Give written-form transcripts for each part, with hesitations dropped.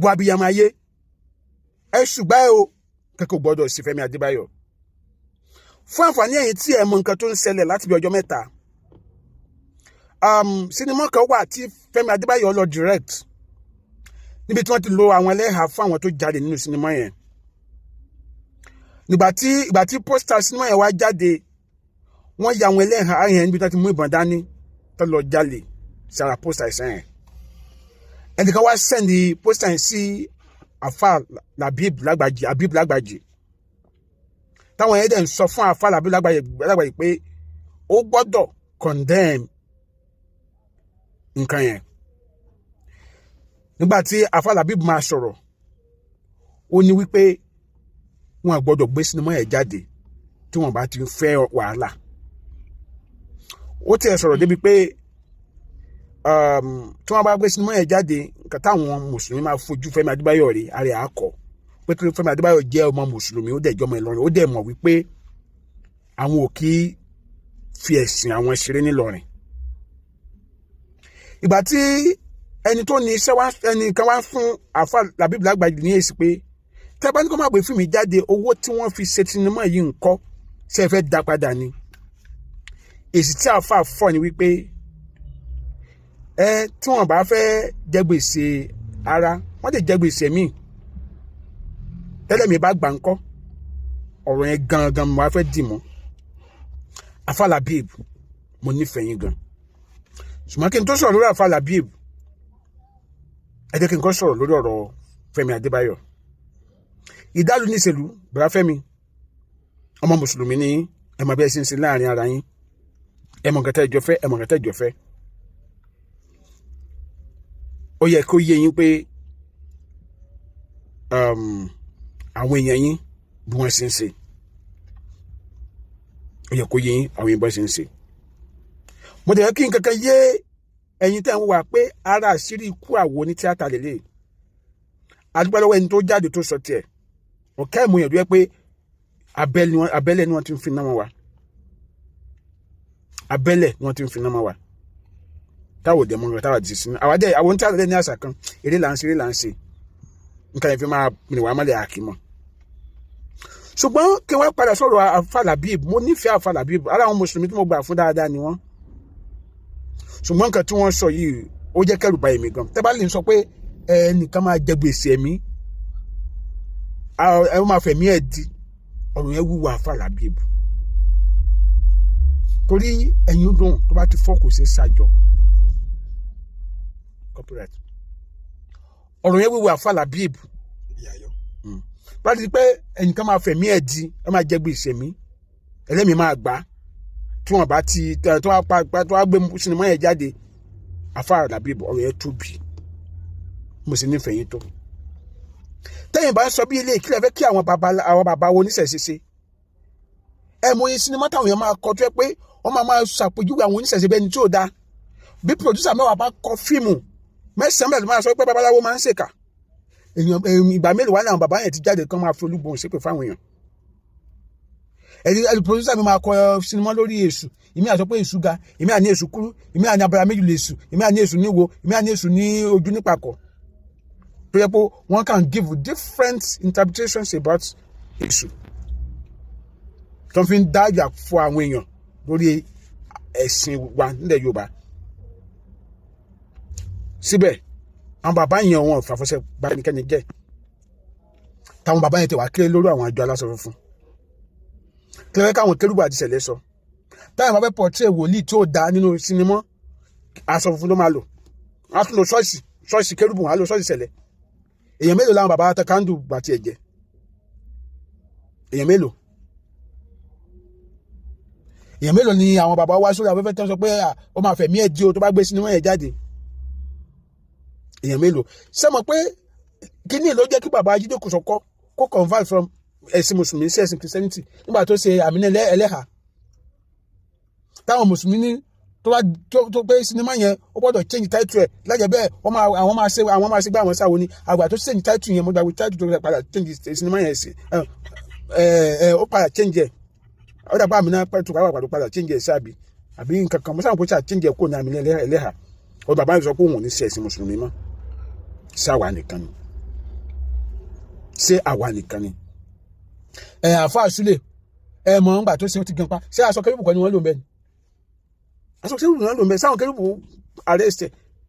gbogbo abiyamọ ayé ẹ ṣùgbọ́n o kẹ́kọ̀ọ́ gbọ́dọ̀ sí Fẹ́mi Adébáyọ̀ fún àǹfààní ẹ̀yin tí ẹ mọ nǹkan tó ń ṣẹlẹ̀ láti bí ọjọ́ mẹ́ta sinimá kan wà tí Fẹ́mi Adébáyọ̀ lọ direct níbi tí wọ́n ti lo àwọn ẹlẹ́hà fún àwọn tó jáde nínú sinimá yẹn ìgbà tí pósítà sinimá yẹn wá jáde wọ́n ya àwọn ẹlẹ́hà yẹn níbi tí wọ́n ti mú ìbọn dání tó lọ jalè sára pósítà ìsẹ́yìn yẹn ẹnìkan wá sẹ́ndì pósítà yẹn sí Àfà Labib Lágbàjì táwọn yẹn dẹ̀ ń sọ fún Àfà Labib Lágbàjì pé ó gbọ́dọ̀ condemn nǹkan yẹn nígbà tí Àfà Labib máa sọ̀rọ̀ ó ní wípé wọn gbọ́dọ̀ gbé sinimá yẹn jáde tí wọn bá ti fẹ́ wàhálà ó tiẹ̀ sọ̀rọ̀ débi pé tí wọ́n bá gbé sinimá yẹn jáde nǹkan táwọn mùsùlùmí máa fojú Fẹ́mi Adébáyọ̀ rí àrẹ àkọ́ pé kí Fẹ́mi Adébáyọ̀ jẹ́ ọmọ mùsùlùmí ó dẹ̀ jọmọ Ìlọrin ó dẹ̀ mọ̀ wípé àwọn ò kí fi ẹ̀sìn àwọn ṣeré nílọrin ìgbà tí ẹni tó ní iṣẹ́ ẹni kan wá fún Àfà Labib Lágbàjì ní èsì pé tẹ́ bá ní kó má gbé fíìmù jáde owó tí wọ́n fi ṣe sinimá yìí ń kọ́ ṣe fẹ́ dá padà ni èsì tí àfà fọ́ ni wípé tí wọ́n bá fẹ́ jẹ gbèsè ara wọ́n lè jẹ gbèsè míì tẹ́lẹ̀ mi bá gbà ń kọ́ ọ̀rọ̀ yẹn gangan mo wá fẹ́ dì mọ́ Àfà Labib mo nífẹ̀ẹ́ yín gan ṣùgbọ́n kí n tó sọ̀rọ̀ lórí Àfà Labib ẹ jẹ́ kí n kọ́ sọ̀rọ̀ lórí ọ̀rọ̀ Fẹ́mi Adébáyọ̀ ìdálù níṣèlú bàbá Fẹ́mi ọmọ mùsùlùmí ni ẹ mọ̀ bí ẹ ṣe ń ṣe láàrin ara yín ẹ mọ̀ nǹkan tẹ́ ìjọ fẹ́ ẹ mọ̀ nǹkan tẹ́ ìjọ fẹ́ ó yẹ kó yé yín pé àwọn èèyàn yín bí wọ́n ṣe ń ṣe ó yẹ kó yé yín àwọn èèyàn bí wọ́n ṣe ń ṣe mo dẹ̀ kí n kankan yé ẹ̀yin tẹ́ ń wà pé ara àṣírí ikú àwo ní tíátà lélẹ̀ àdúgbò lọ́wọ́ ẹni tó jáde tó sọ tiẹ̀ ọ̀kẹ́ ìmúyàn tó yẹ pé abẹ́lẹ̀ ni wọ́n ti ń fi náà wá abẹ́lẹ̀ ni wọ́n ti ń fi náà wá táwọn òde mọ́ra táwọn àti sinmi àwọn tí a lè ní àṣà kan eré là ń ṣe nǹkan yẹn fi máa rìn wá mọ́lẹ̀ àkìmọ̀ ṣùgbọ́n kí wọ́n padà sọ̀rọ̀ Àfà Labib mo nífẹ̀ẹ́ Àfà Labib ara àwọn mùsùlùmí tí mo gbà fún dáadáa ni wọ́n ṣùgbọ́n nǹkan tí wọ́n sọ yìí ó jẹ́ kẹ́rù bà èmi gan tẹ́ bá lè sọ pé ẹnìkan máa jẹ gbèsè ẹ̀mí ẹ máa fẹ̀mí ẹ̀ di ọ̀rọ̀ yẹn wúwo Àfà Labib torí ẹ̀yin dùn tó bá ti fọ́ kò ṣe ṣàjọ copyright ọ̀rọ̀ yẹn wúwo Àfà Labib bá ti pé ẹnìkan máa fẹ̀mí ẹ̀ di ẹ máa jẹ gbèsè ẹ̀mí ẹlẹ́mìí máa gbà tí wọ́n bá ti tó wá gbé sinimá yẹn jáde Àfà Labib ọ̀rọ̀ yẹn tóbi mo sì nífẹ̀ẹ́ yín tó tẹ́yìn bá ń sọ bí ilé ìkílẹ̀ fẹ́ kí àwọn bàbá wo oníṣẹ̀ṣe ṣe mo yin sinimá táwọn èèyàn máa kọ tó yẹ pé wọ́n máa ṣàpèjúwe àwọn oníṣẹ̀ṣe bẹ́ẹ̀ ni tí ò dáa bí pòdúsà mẹ́wàá bá kọ fíìmù mẹ́sàn-án mẹ́rin máa sọ pé babaláwo máa ń ṣèkà ìgbà mélòó wà láwọn bàbá yẹn ti jáde kán máa fi olúgbòhùn ṣépè fáwọn èèyàn ẹni pòdúsà mi máa kọ sinimá lórí èṣù ìmí àsọ pé èṣù ga ìmí àní èṣù kúrú ìmí àní abara méjì lè èṣù ìmí àní èṣù níwo ìmí àní èṣù ní ojú nípàkọ́ tó yẹ pé one can give different interpretations about èṣù tó fi ń dájà fún àwọn èèyàn lórí ẹ̀sìn wa nílẹ̀ Yorùbá síbẹ̀ àwọn bàbá yẹn wọn fàfọṣẹ bá ẹnikẹ́ni jẹ́ táwọn bàbá yẹn ti wà kéré lórí àwọn àjọ aláṣọ funfun kílẹ̀ káwọn kérúbù àti ìṣẹ̀lẹ̀ sọ táwọn bàbá fẹ́ portray wòlíì tí ó dáa nínú sinimá aṣọ funfun ló máa lò wọ́n á tún lo ṣọ́ọ̀ṣì kérúbù wọ́n á lo ṣọ́ọ̀ṣì ìṣẹ̀lẹ̀ èèyàn mélòó làwọn bàbá atakandu bàtì ẹ̀jẹ̀ èèyàn mélòó ni àwọn bàbá wá sórí afẹ́fẹ́ tó ń sọ pé ó máa fẹ̀mí ẹ̀ di o tó bá gbé sinimá yẹn jáde èèyàn mélòó ṣé mọ̀ pé kíní ló jẹ́ kí bàbá Jídé Kòsọ́kọ́ kó convert from ẹ̀sìn mùsùlùmí sí ẹ̀sìn Christianity nígbà tó ṣe Àmínà Ẹlẹ́hà táwọn mùsùlùmí ní tó pé sinimá yẹn ó gbọ́dọ̀ change title ẹ̀ lájẹ̀ bẹ́ẹ̀ àwọn máa ṣe gbé àwọn sáwọn ní àgbà tó change title yẹn mo gbàgbé title tó padà change sinimá yẹn sí ó padà change ẹ̀ ó dàbọ̀ Àmínà tó padà change ẹ̀ sí àbí nǹkan kan mo sáwọn kò ṣáà change ẹ̀ kó ní Àmínà Ẹlẹ́hà ó bàbá yẹn sọ pé òun ò ní ṣe ẹ̀sìn mùsùlùmí mọ́ sáwà nìkan ni ṣé àwa nìkan ni àfa àṣúlẹ̀ mọ̀ ńgbà tó ṣe ó ti gan pa ṣé aṣọ kérúbù kan ni wọ́n lò ń bẹ́ẹ̀ ni aṣọ kérúbù ni wọ́n lò ń bẹ́ẹ̀ sáwọn kérúbù arrest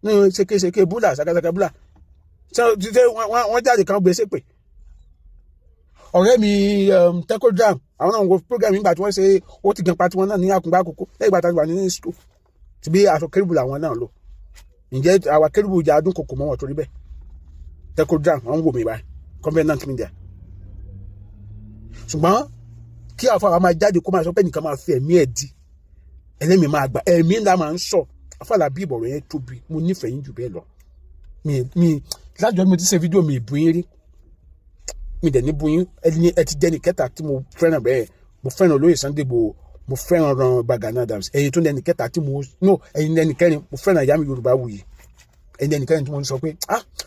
ní ṣekéṣeké búlà ṣàkàṣàkà búlà wọ́n jáde kan gbèsè pé ọ̀rẹ́ mi Tekodram àwọn náà wo program nígbà tí wọ́n ṣe ó ti gan pa tí wọ́n náà ní àkùngbà àkókò lẹ́yìn ìgbà tí wọ́n wà ní school ti bí aṣọ kérúbù làwọn náà lò ǹjẹ́ àwa kérúbù jà dún kòkò mọ́ wọn torí bẹ́ẹ̀ Tekodram wọ́n ń wò mí báyìí Covenant Media ṣùgbọ́n kí àfàwà máa jáde kó máa sọ pé nìkan máa fi ẹ̀mí ẹ̀ di ẹlẹ́mìí máa gbà ẹ̀mí ńlá máa ń sọ afàlà bí ìbọ̀rọ̀ yẹn tóbi mo nífẹ̀ẹ́ yín jù bẹ́ẹ̀ lọ mi lájọ́ mi ti ṣe fídíò mi ìbú yín rí mi dẹ̀ ní bú yín ẹ ti jẹ́ ní kẹta tí mo fẹ́ràn bẹ́ẹ̀ mo fẹ́ràn olóyè Sunday Igboho mo fẹ́ràn Ọba Gani Adams ẹ̀yin tó lẹ́ni kẹta tí mo ẹ̀yin lẹ́ni kẹrin mo fẹ́ràn ìyá mi Yorùbáwùyí ẹ̀yin lẹ́ni kẹrin tí mo sọ pé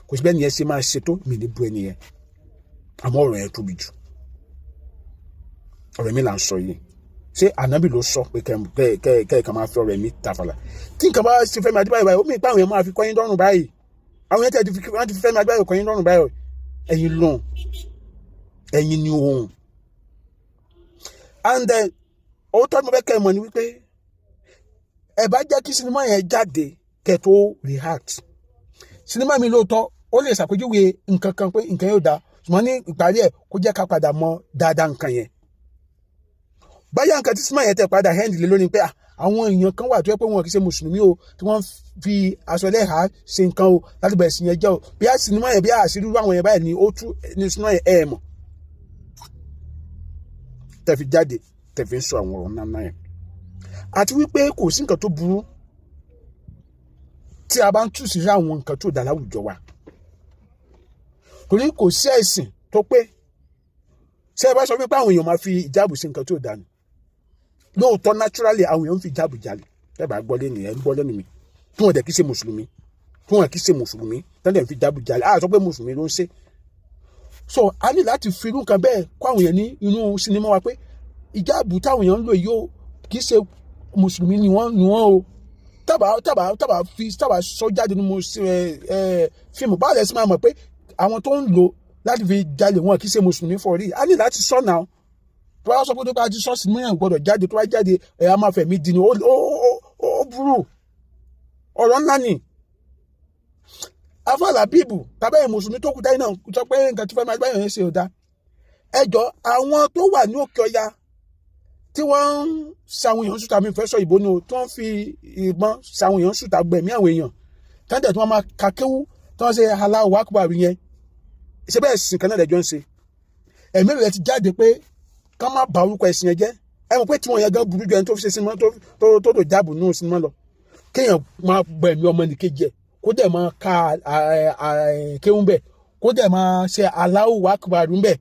kò sí bẹ́ẹ̀ ni ẹ ṣe máa ṣe tó mi ní bú ẹni yẹn àmọ́ ọ̀rọ̀ yẹn tóbi jù ọ̀rẹ́ mi là ń sọ yìí ṣé ànábì ló sọ pé kẹ́ẹ̀kan máa fi ọ̀rẹ́ mi tàfàlà tí nǹkan bá ṣe Fẹ́mi Adébáyọ̀ báyìí ó mì pé àwọn yẹn máa fi kọ́yìn lọ́rùn báyìí àwọn yẹn ti fi Fẹ́mi Adébáyọ̀ kọ́yìn lọ́rùn báyìí ẹ̀yin lọ́hùn ẹ̀yin ni ohun and then òótọ́ mo fẹ́ kẹ́ ẹ mọ̀ ni wípé ẹ bá jẹ́ kí sinimá yẹn jáde kẹ́ tó react sinimá mi lóòótọ́ ó lè ṣàpèjúwe nǹkan kan pé nǹkan yóò dáa ṣùgbọ́n ní ìparí ẹ̀ kó jẹ́ ká padà mọ̀ dáadáa nǹkan yẹn báyà nǹkan tí sinimá yẹn tẹ̀ padà hand lé lónìí pé àwọn èèyàn kan wà tó yẹ pé wọn kì í ṣe mùsùlùmí o tí wọ́n fi aṣọ ẹlẹ́hàá ṣe nǹkan o láti bẹ̀rẹ̀ sí yẹn jẹ́ o bí a sinimá yẹn bí a àṣírí àwọn yẹn báyìí ni ó tú ní sinimá yẹn mọ̀ tẹ̀fi jáde tẹ̀fi ń sọ àwọn ọ̀rọ̀ náà yẹn àti wípé kò sí nǹkan tó burú tí a bá ń tú sí àwọn nǹkan tó dà láwùjọ wa torí kò sí ẹ̀sìn tó pé ṣé ẹ bá sọ wípé àwọn èèyàn máa fi ìjáàbù sí nǹkan tó dà ní lóòótọ́ naturally àwọn èèyàn ń fi ìjáàbù jalè ẹ bá gbọ́ lẹ́nu ẹ̀ ń gbọ́ lẹ́nu mi tí wọ́n dẹ̀ kí ṣe mùsùlùmí tán dẹ̀ ń fi ìjáàbù jalè á sọ pé mùsùlùmí ló ń ṣe so a ní láti fi irú nǹkan bẹ́ẹ̀ kó àwọn èèyàn ní inú sinimá wa pé ìjáàbù táwọn èèyàn ń lò yìí ó kì í ṣe mùsùlùmí ni wọ́n o tábà sọ jáde nínú fíìmù báwo lẹ sì máa mọ̀ pé àwọn tó ń lò láti fi jalè wọn kì í ṣe mùsùlùmí fọrí a ní láti sọ náà tó bá sọ pé tó bá ti sọ sinimá yẹn gbọ́dọ̀ jáde tó bá jáde a máa fẹ̀mí di ni ó burú ọ̀rọ̀ ńlá ni afọlá bíbù tàbí mùsùlùmí tó kù táyì náà sọ pé nǹkan tí Fẹ́mi Adébáyọ̀ yẹn ṣe ò dá ẹjọ́ àwọn tó wà ní Òkè Ọya tí wọ́n ń ṣàwọn èèyàn sùtà mi fẹ́ sọ ìbò ni o tí wọ́n fi ìbọn ṣàwọn èèyàn sùtà gbẹ̀mí àwọn èèyàn tẹ́ńtẹ̀ tí wọ́n máa kàkéwú tí wọ́n ṣe Allahu Akbar yẹn ṣe bẹ́ẹ̀ sìn kan náà lẹ́jọ́ ń ṣe ẹ̀mí rẹ̀ ti jáde pé ká má bà orúkọ ẹ̀sìn yẹn jẹ́ ẹ mọ̀ pé tí wọ́n yẹn gan burú ju ẹni tó fi ṣe sinimá tó tó jáàbù nínú sinimá lọ kéèyàn máa gbẹ̀mí ọmọ nìkejì ẹ̀ kó dẹ̀ máa ka kéwú bẹ̀ kó dẹ̀ máa ṣe Allahu Akbar bẹ̀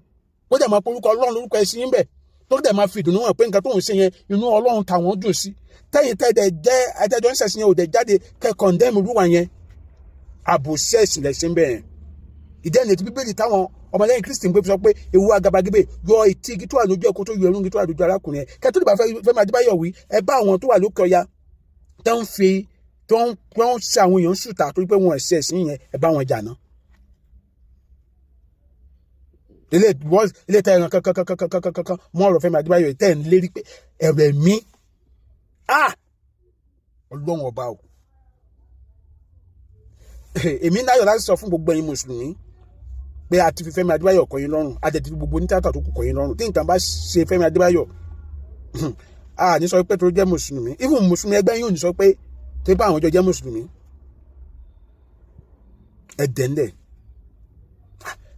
kó dẹ̀ máa porúkọ Ọlọ́run lórúkọ ẹ̀sìn bẹ̀ tó dẹ̀ máa fi ìdùnnú hàn pé nǹkan tó ń ṣe yẹn inú Ọlọ́run tàwọn dùn sí tẹ́yìn tẹ́ẹ̀dẹ̀ jẹ́ ẹ̀dẹ́jọ́ ń ṣẹ̀sìn yẹn ò dẹ̀ jáde kẹ́ kọ̀ndẹ́mù rúwà yẹn àbòsí ẹ̀sìn lẹ̀sìn bẹ́ẹ̀ ìdí ẹni tí Bíbélì táwọn ọmọlẹ́yìn Kristi ń gbé sọ pé ewu agabagebe yọ etí igi tó wà lójú ẹ̀kọ́ tó yọ ẹrú igi tó wà lójú arákùnrin ẹ̀ kẹ́tọ́ ìbá Fẹ́mi Adébáyọ̀ wí ẹ bá àwọn tó wà lókè Ọya tó ń ṣe àwọn èèyàn sùtà torí pé wọn ẹ̀sìn ẹ̀sìn yẹn ẹ bá wọn jà náà. ilé tẹ́ ẹran kankan mọ́ ọ̀rọ̀ Fẹ́mi Adébáyọ̀ tẹ́ ẹ̀ ń lérí pé ẹ̀rẹ̀ mi Ọlọ́run ọba o èmi náyọ̀ láti sọ fún gbogbo ẹ̀yin mùsùlùmí pé a ti fi Fẹ́mi Adébáyọ̀ kọ́ yín lọ́rùn a dẹ̀ ti fi gbogbo onítìátà tó kù kọ́ yín lọ́rùn tí nǹkan bá ṣe Fẹ́mi Adébáyọ̀ a ní sọ pé tó jẹ́ mùsùlùmí even mùsùlùmí ẹgbẹ́ yín ò ní sọ pé tó bá àwọn ọjọ́ jẹ́ mùsùlùmí ẹ̀dẹ̀ ńlẹ̀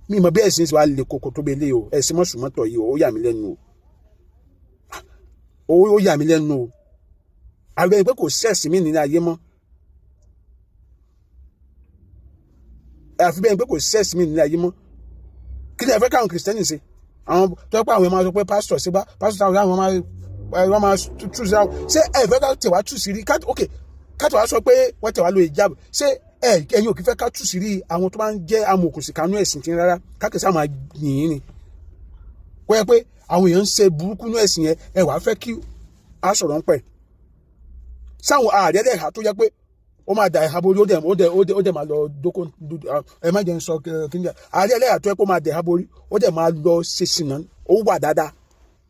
mi mọ̀ bí ẹ̀sìn wa lè koko tó bẹ lé o ẹ̀sìn mọ̀sùmọ́tọ̀ yìí ó yà mí lẹ́nu o ó yà mí lẹ́nu o àwọn ẹni pé kò sẹ́ẹ̀sìn mí nínú ayé mọ́ àfi bẹ́ẹ̀ pé kò sẹ́ẹ̀sì mi nílẹ̀ ayé mọ́ kí ni ẹ fẹ́ káwọn kìrìsìtẹ́nì ṣe àwọn tó pé àwọn máa sọ pé pásítọ̀ sí bá pásítọ̀ àwọn máa tú sí àwọn ṣé ẹ fẹ́ ká tẹ̀wá tú sí rí ok káàtó wá sọ pé wọ́n tẹ̀wá lo ìjáàbù ṣé ẹ̀yin ò kí fẹ́ ká tú sí rí àwọn tó máa ń jẹ́ amòkùnsì kanú ẹ̀sìn tí ń rárá káàkiri sáà máa yìnyín ni kó yẹ pé àwọn èèyàn ń ṣe burúkú nú ẹ̀sìn yẹn ẹ wàá fẹ́ kí a sọ̀rọ̀ ń pẹ̀ sáwọn ààrẹ dẹ̀ ha tó yẹ pé ó máa da ẹ̀ha borí ó dẹ̀ máa lọ dókó ẹ má jẹ́ ń sọ kí ni àárẹ̀ ẹlẹ́yà tó ẹ kó máa dẹ̀ ẹ̀ha borí ó dẹ̀ máa lọ ṣe ṣìnà ó wà dáadáa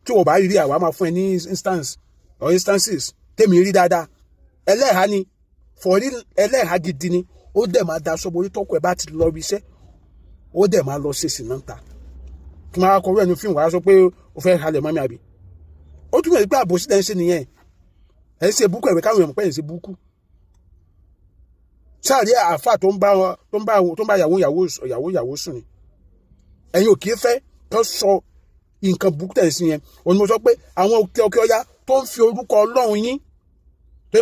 tí wọ́n bá rí àwa máa fún ẹ ní instances tèmi rí dáadáa ẹlẹ́ha ni fọ̀rí ẹlẹ́ha gidi ni ó dẹ̀ máa da aṣọ borí tọ́kọ ẹ bá ti lọ ibi iṣẹ́ ó dẹ̀ máa lọ ṣe ṣìnà ta kí n máa kọ rẹ̀ ní fíìmù wàá sọ pé ó fẹ́ halẹ̀ mọ́mí àbí ó túmọ̀ sí pé àbòsí lẹ́ ń ṣe nìyẹn ẹ̀ ń ṣe búkú ẹ̀rẹ̀ káwọn èèyàn pẹ́ ń ṣe búkú sáàrí àáfà tó ń bá yàwó sùn ni ẹ̀yin ò kì í fẹ́ tó sọ nǹkan búkú tẹ̀ sí yẹn òun ni mo sọ pé àwọn òkè ọya tó ń fi orúkọ Ọlọ́run yín pé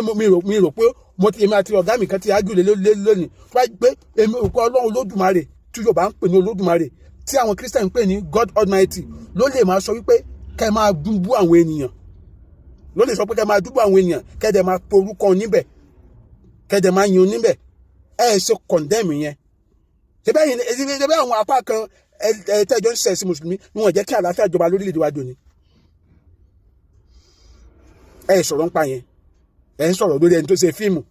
mi rò pé èmi àti ọ̀gá mi kan ti ájú lé lónìí tó bá pé èmi orúkọ Ọlọ́run Olódùmarè tí Yorùbá ń pè ní Olódùmarè tí àwọn Christian ń pè ní God Almighty ló lè máa sọ wípé kẹ́ ẹ máa dúbú àwọn ènìyàn ló lè sọ pé kẹ́ ẹ máa dúbú àwọn ènìyàn kẹ́ ẹ dẹ̀ máa porúkọ níbẹ̀ kẹ́ ẹ dẹ̀ máa yin níbẹ̀ ẹ ṣe condemn yẹn ṣebí àwọn apá kan tẹ́jọ́ ń ṣẹ̀sìn mùsùlùmí ni wọ́n jẹ́ kí àlàáfíà jọba lórílẹ̀‐èdè wa dòní ẹ sọ̀rọ̀ ń pa yẹn ẹ ń sọ̀rọ̀ lórí ẹni tó ṣe fíìmù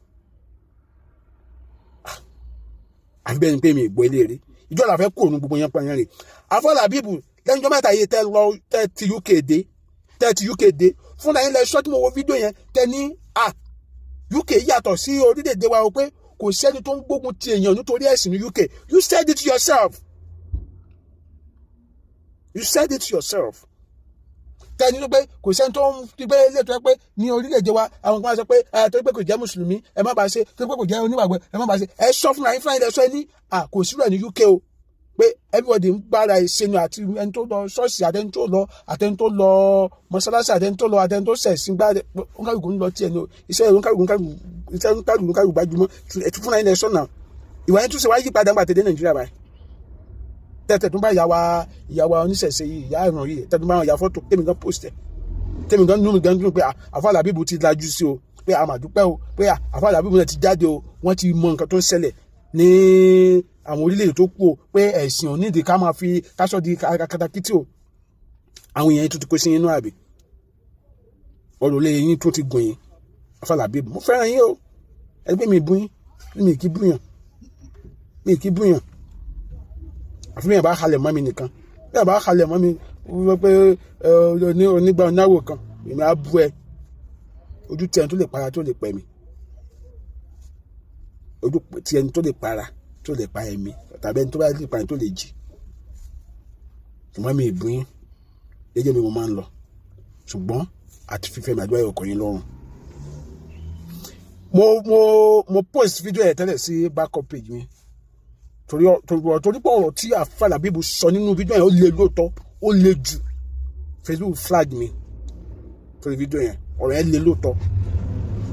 àfi bẹ́ẹ̀ ni pé mi ì gbọ́ eléré ìjọ la fẹ́ kó òun gbogbo yẹn pààyàn rè Afọlábíbù lẹ́yìnjọ́ mẹ́ta yìí tẹ́ ti UK dé fúnra yín lẹ sọ tí mo wo fídíò yẹn tẹ́ ní UK yàtọ̀ sí orílẹ̀-èdè wa o pé kò sẹ́ni tó ń gbógun ti èèyàn nítorí ẹ̀sìn ní UK you said it yourself tẹ́ni ló pé kò sẹ́ni tó ń ti pé létò ẹ pé ní orílẹ̀-èdè wa àwọn kan sọ pé torí pé kò jẹ́ mùsùlùmí ẹ má bàa ṣe torí pé kò jẹ́ onígbàgbọ́ ẹ má bàa ṣe ẹ sọ fúnra yín lẹ sọ ẹ ní kò sí rẹ̀ ní UK o pé everybody ń bára ìṣẹ́nu àti ẹni tó lọ ṣọ́ọ̀ṣì àtẹni tó lọ mọ́ṣáláṣí àtẹni tó ṣẹ̀sìn gbá oníkàlùkù ń lọ tiẹ̀ ní iṣẹ́ oníkàlùkù gbajúmọ̀ ẹ̀tún fúnra yín lẹ sọ́nà ìwà yẹn tún ṣe wá yí padà ńgbà tẹ̀dé Nàìjíríà báyìí tẹ̀tẹ̀ tún bá ìyàwó oníṣẹ̀ṣe yìí ìyá ìràn yìí tẹ̀tẹ̀ tún bá ìyá fọ́tò tèmi gan post ẹ̀ tèmi gan nínú gan dùn pé Afọlábíbù ti lajú sí o pé àmàdúpẹ́ o pé Afọlábíbù náà ti jáde o wọ́n ti mọ nǹkan tó ń ṣẹlẹ̀ ní àwọn orílẹ̀-èdè tó kù o pé ẹ̀sìn onídìí ká máa fi káṣọ́ di katakítí o àwọn èèyàn tó ti kó sí inú àbí ọ̀rọ̀ lè yín tó ti gùn yín Afọlábíbù mo fẹ́ràn yín o ẹgbẹ́ mi bú yín mi kì í búyàn àfi mi bá halẹ̀ mọ́ mi nìkan bí bá halẹ̀ mọ́ mi wọ́n pé onígbà onáwó kan èmi á bú ẹ ojú tí ẹni tó lè para tó lè pẹ́ mi ojú tí ẹni tó lè para tó lè pa ẹ̀mí tàbí ẹni tó bá lè pa ẹni tó lè jí ṣùgbọ́n mi ìbú yín jẹ́jẹ́ mi mo máa ń lọ ṣùgbọ́n àti fífẹ́ mi àdúrà ọkọ̀ yín lọ́rùn mo post fídíò ẹ̀ tẹ́lẹ̀ sí backup page mi torí pé ọ̀rọ̀ tí Afọlábíbù sọ nínú fídíò yẹn ó le lóòótọ́ ó le jù Facebook flag mi torí fídíò yẹn ọ̀rọ̀ yẹn le lóòótọ́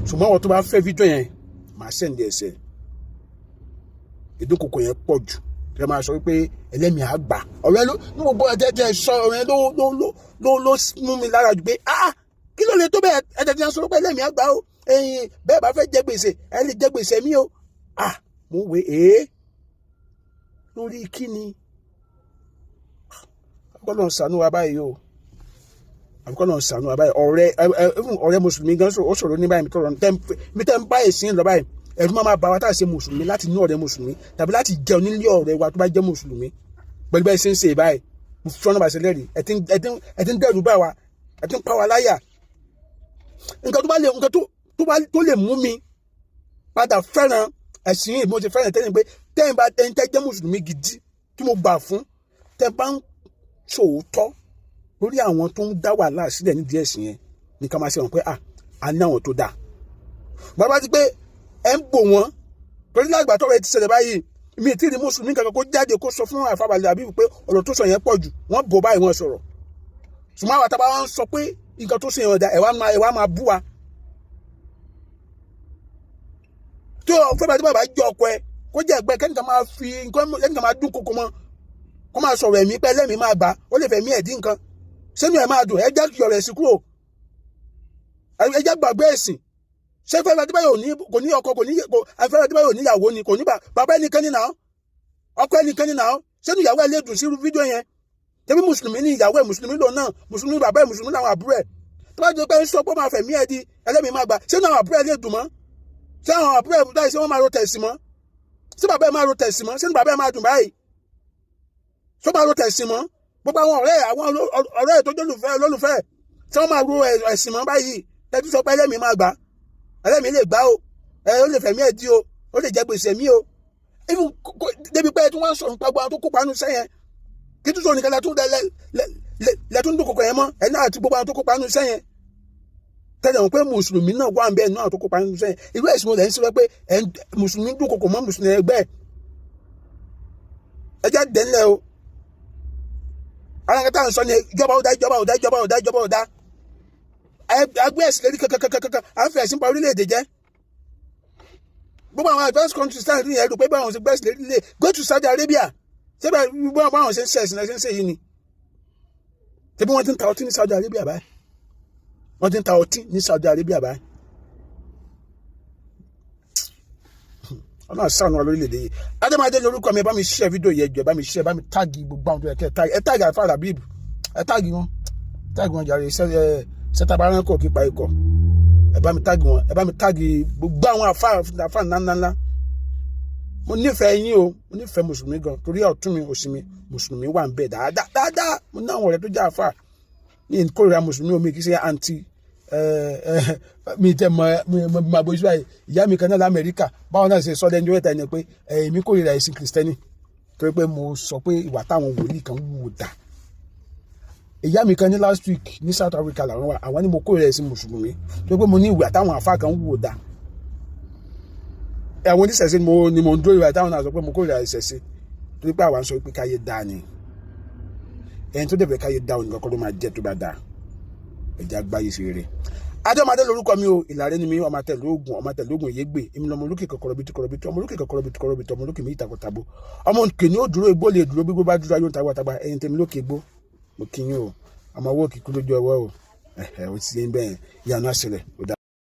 ṣùgbọ́n àwọn tó bá fẹ́ fídíò yẹn màá sẹ́ǹdì ẹ̀sẹ̀ ìdúnkòkò yẹn pọ̀ jù tí wọ́n máa sọ pé ẹlẹ́mìí àgbà ọ̀rọ̀ yẹn ló ní gbogbo ẹ̀jẹ̀ sọ ọ̀rọ̀ yẹn ló mú mi lára jù pé kí ló lè tó bẹ́ẹ̀ ẹ̀jẹ̀ tí wọ́n sọ pé ẹlẹ́mìí àgbà o bẹ́ẹ̀ bá fẹ́ jẹ gbèsè ẹ lè jẹ gbèsè mi o mo wé lórí kíni àbíkọ́ náà ṣàánú wa báyìí o ọ̀rẹ́ mùsùlùmí gan ó sọ̀rọ̀ ní báyìí mi tẹ́ ń bá ẹ̀sìn lọ báyìí ẹ̀rù máa bá wa tá a ṣe mùsùlùmí láti ní ọ̀rẹ́ mùsùlùmí tàbí láti jẹun nílé ọ̀rẹ́ wa tó bá jẹ́ mùsùlùmí pẹ̀lú bẹ́ẹ̀ ṣe ń ṣe báyìí mo fi ọ̀nà bàṣẹ lẹ́rìí ẹ̀ ti ń dẹ̀rù bá wa ẹ̀ ti ń pa wa láyà nǹkan tó lè mú mi padà fẹ́ràn ẹ̀sìn yìí mo ti fẹ́ràn tẹ́lẹ̀ pé tẹ́yìn tẹ́ jẹ́ mùsùlùmí gidi tí mo gbà fún tẹ́ bá ń sòótọ́ lórí àwọn tó ń dá wàhálà sílẹ̀ nídìí ẹ̀sìn yẹn ní ká máa ṣe wọn pé a ní àwọn tó dáa bàbá ti pé ẹ ń bò wọ́n torí lágbà tọ́rọ ẹ ti ṣẹlẹ̀ báyìí mi ì tí ì rí mùsùlùmí kankan kó jáde kó sọ fún Afọlábíbù pé ọ̀rọ̀ tó sọ yẹn pọ̀ jù wọ́n bò báyìí wọ́n sọ̀rọ̀ ṣùgbọ́n àwọn àtàbà wọn sọ pé nǹkan tó sọ yẹn ọ̀dà ẹ̀ wá máa bú wa tí o fẹ́ bá tí bàbá jẹ́ ọkọ ẹ kó jẹ́ ẹgbẹ́ kẹ́nìkan máa fi kẹ́nìkan máa dún kókó mọ́ kó máa sọ̀rọ̀ ẹ̀mí pẹ́ lẹ́mìí máa gbà ó lè fẹ́ mí ẹ̀dín nǹkan sínú ẹ̀ máa dùn ẹ jẹ́ yọ̀rọ̀ ẹ̀sìn kúrò ẹ jẹ́ gbàgbé ẹ̀sìn ṣé fẹ́ bá tí báyọ̀ kò ní ọkọ fẹ́ bá tí báyọ̀ níyàwó ni kò ní bàbá ẹnìkan ní náà ọkọ ẹnìkan ní náà sínú ìyàwó ẹ lè dùn sí fídíò yẹn tẹ́bí mùsùlùmí ní ìyàwó ẹ mùsùlùmí lò náà mùsùlùmí bàbá ẹ mùsùlùmí làwọn àbúrò ẹ tó bá jẹ́ pé ń sọ pé máa fẹ̀mí ẹ di ẹlẹ́mìí máa gbà sínú àwọn àbúrò ẹ lè dùn mọ́ ṣé àwọn àbúrò ẹ̀ báyìí ṣé wọ́n máa ro tẹ̀sí mọ́ ṣé bàbá ẹ̀ máa ro tẹ̀sí mọ́ ṣé ní bàbá ẹ̀ máa dùn báyìí ṣé ó máa ro tẹ̀sí mọ́ gbogbo àwọn ọ̀rẹ́ tó lólùfẹ́ ṣé wọ́n máa ro ẹ̀sìn mọ́ báyìí tẹ́tí sọ pé ẹlẹ́mìí máa gbà ẹlẹ́mìí lè gbà o ó lè fẹ̀mí ẹ̀ dí o ó lè jẹ gbèsè mí o débi pé tí wọ́n sọ nípa gbogbo àwọn tó kópa nínú sẹ́yìn kí tó sọ nìkan lẹ́tún dúnkòkò yẹn mọ́ ẹ̀ náà àti gbogbo àwọn tó kópa nínú sẹ́yìn tẹ́lẹ̀ wọn pé mùsùlùmí náà wà ń bẹ́ẹ̀ náà tó kópa nínú sẹ́yìn irú ẹ̀sìn wọn lẹ́yìn sí pé mùsùlùmí dúnkòkò mọ́ mùsùlùmí ẹgbẹ́ ẹjẹ́ dẹ́nlẹ̀ o aláǹkà táwọn sọ ni ìjọba ò dá agbé ẹ̀sìn lérí kankan à ń fi ẹ̀sìn pa orílẹ̀-èdè jẹ́ gbogbo àwọn advanced countries táwọn ìrìn ẹ̀rù pé báwọn ṣe gbé ẹ̀sìn lérí go to Saudi Arabia ṣé báwọn ṣe ń ṣe ẹ̀sìn ẹ̀sìn ṣe yìí ni ṣé bí wọ́n ti ń ta ọtí ní Saudi Arabia báyìí wọ́n ti ń ta ọtí ní Saudi Arabia báyìí ọ̀nà àṣàánú lórílẹ̀-èdè yìí Adémáadé lórúkọ mi ẹ bá mi share fídíò yẹn jọ ẹ bá mi share ẹ bá mi táàgì gbogbo àwọn tó yẹ kẹ́ ẹ táàgì Alfa Labib ẹ táàgì wọn jàre sẹtabaranko kípa ikọ̀ ẹ bá mi táàgì wọn ẹ bá mi táàgì gbogbo àwọn àfáà ńláńlá mo nífẹ̀ẹ́ yín o mo nífẹ̀ẹ́ mùsùlùmí gan torí ọ̀tún mi òsì mi mùsùlùmí wà ń bẹ dáadáa mo ní àwọn ọ̀rẹ́ tó jẹ́ àfáà ní ìkórìíra mùsùlùmí omi kì í ṣe àǹtí mi tẹ mọ bó ṣe ìyá mi kan náà lamẹ́ríkà báwọn náà ṣe sọ lẹ́nu ẹ̀ta ẹni pé èmi kórìíra ẹ̀sìn kìrìsìtẹ́nì torí pé mo sọ pé ìwà táwọn wòlíì kan wò dà ìyá mi kan ní last week ní South Africa làwọn wà àwọn ni mo kórìíra ẹ̀sìn mùsùlùmí torí pé mo ní ìwà táwọn àfáà kan wò dà àwọn oníṣẹ̀ṣe ni mo ń dúró ìwà táwọn náà sọ pé mo kórìíra ìṣẹ̀ṣe torí pé àwọn sọ pé káyé dáa ni ẹni tó dẹ̀bẹ̀ káyé dáa òní kankan ló máa jẹ́ tó bá dáa ẹ̀jẹ̀ àgbáyé sí rere Adémáadé lórúkọ mi o Ìlàrẹ́ ni mi ọmọ àtẹlógún Ìyégbè èmi lọmọ olókè kọkọrọbìtì ọmọ olókè kọkọrọbìtì ọmọ olókè méjì takọtabo ọmọ òkè ni ó dúró igbó lè dúró gbígbó bá dúró ayé òǹtàgbà tàgbà ẹyin tèmi lókè igbó mo kí yín o ọmọ owó kìkú lójú ọwọ́ o ó ti yẹn bẹ́ẹ̀ ìyanu àṣẹlẹ̀ ó dá.